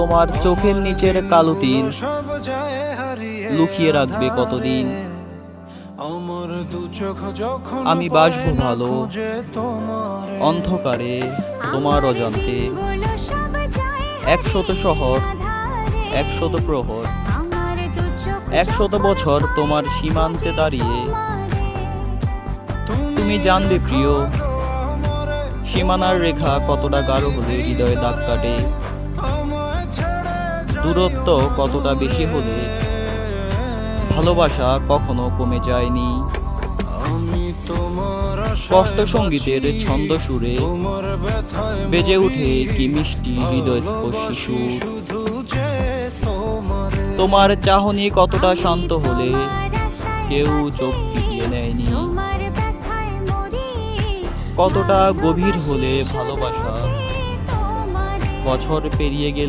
তোমার চোখের নিচের কালো তিল লুকিয়ে রাখবে কতদিন। আমি বাসবো ভালো অন্ধকারে তোমার অজান্তে, 100 শহর 100 প্রহর 100 বছর তোমার সীমান্তে দাঁড়িয়ে তুমি জানবে প্রিয়, সীমানার রেখা কতটা গাঢ় হলে হৃদয়ে দাগ কাটে, দূরত্ব কতটা বেশি হলে ভালোবাসা কখনো কমে যায়নি। কষ্ট সঙ্গীতের ছন্দ সুরে বেজে উঠে কি মিষ্টি হৃদয়স্পর্শী সুর। তোমার চাহনি কতটা শান্ত হলে কেউ চোখ ফিরিয়ে নেয়নি, কতটা গভীর হলে ভালোবাসা বছর পেরিয়ে গেলে